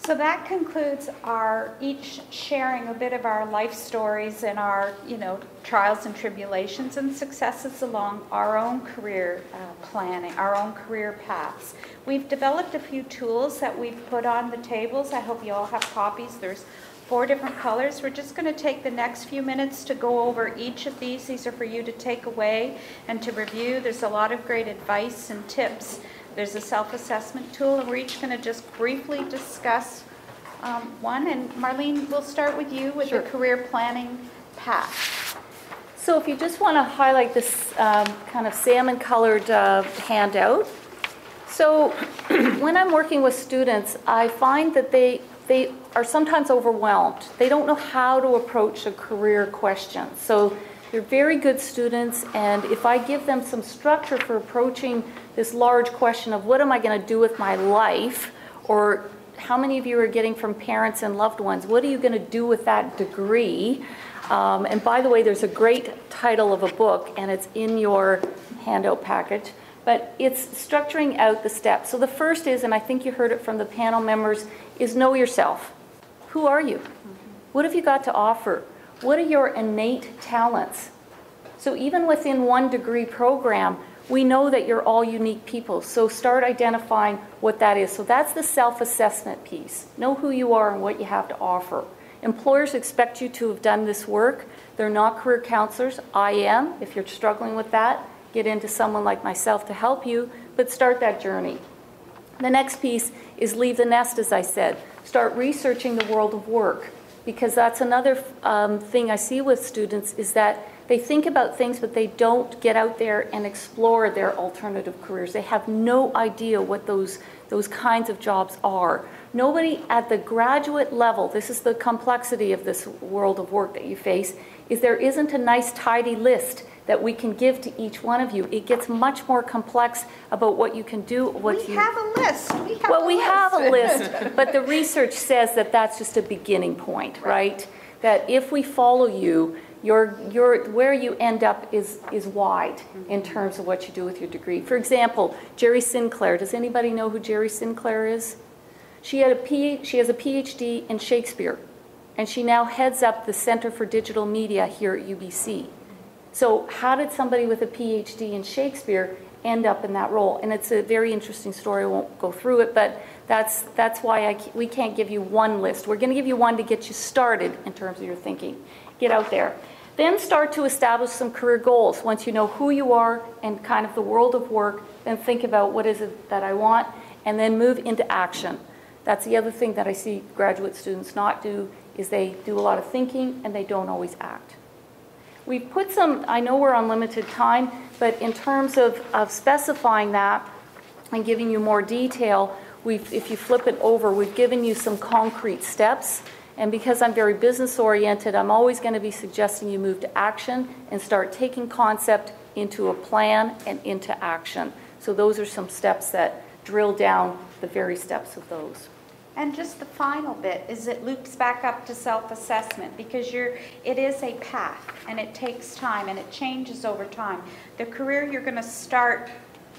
So that concludes our each sharing a bit of our life stories and our, trials and tribulations and successes along our own career planning, our own career paths. We've developed a few tools that we've put on the tables. I hope you all have copies. There's 4 different colors. We're just going to take the next few minutes to go over each of these. These are for you to take away and to review. There's a lot of great advice and tips. There's a self-assessment tool, and we're each going to just briefly discuss one. And Marlene, we'll start with you with the career planning path. So if you just want to highlight this kind of salmon-colored handout. So when I'm working with students, I find that they are sometimes overwhelmed. They don't know how to approach a career question. So they're very good students, and if I give them some structure for approaching this large question of what am I going to do with my life, or how many of you are getting from parents and loved ones, what are you going to do with that degree? And by the way, there's a great title of a book, and it's in your handout package, but it's structuring out the steps. So the first is, and I think you heard it from the panel members, is know yourself. Who are you? What have you got to offer? What are your innate talents? So even within one degree program, we know that you're all unique people. So start identifying what that is. So that's the self-assessment piece. Know who you are and what you have to offer. Employers expect you to have done this work. They're not career counselors. I am. If you're struggling with that, get into someone like myself to help you, but start that journey. The next piece is leave the nest, as I said. Start researching the world of work, because that's another thing I see with students is that they think about things, but they don't get out there and explore their alternative careers. They have no idea what those kinds of jobs are. Nobody at the graduate level, this is the complexity of this world of work that you face, is there isn't a nice tidy list that we can give to each one of you. It gets much more complex about what you can do. We have a list. We have a list, but the research says that that's just a beginning point, right? That if we follow you, where you end up is wide in terms of what you do with your degree. For example, Jerry Sinclair. Does anybody know who Jerry Sinclair is? She has a PhD in Shakespeare, and she now heads up the Center for Digital Media here at UBC. So how did somebody with a PhD in Shakespeare end up in that role? And it's a very interesting story. I won't go through it, but that's why we can't give you one list. We're going to give you one to get you started in terms of your thinking. Get out there. Then start to establish some career goals. Once you know who you are and kind of the world of work, then think about what is it that I want, and then move into action. That's the other thing that I see graduate students not do, is they do a lot of thinking and they don't always act. We've put some, I know we're on limited time, but in terms of specifying that and giving you more detail, if you flip it over, we've given you some concrete steps. And because I'm very business oriented, I'm always going to be suggesting you move to action and start taking concept into a plan and into action. So those are some steps that drill down the very steps of those. And just the final bit is it loops back up to self-assessment, because it is a path and it takes time and it changes over time. The career you're going to start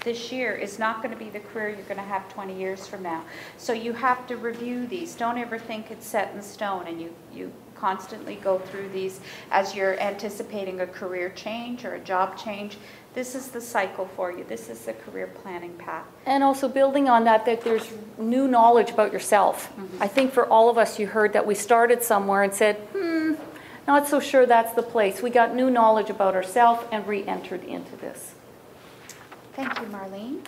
this year is not going to be the career you're going to have 20 years from now. So you have to review these. Don't ever think it's set in stone, and you constantly go through these as you're anticipating a career change or a job change. This is the cycle for you. This is the career planning path. And also building on that there's new knowledge about yourself. Mm-hmm. I think for all of us, you heard that we started somewhere and said, not so sure that's the place. We got new knowledge about ourselves and re-entered into this. Thank you, Marlene.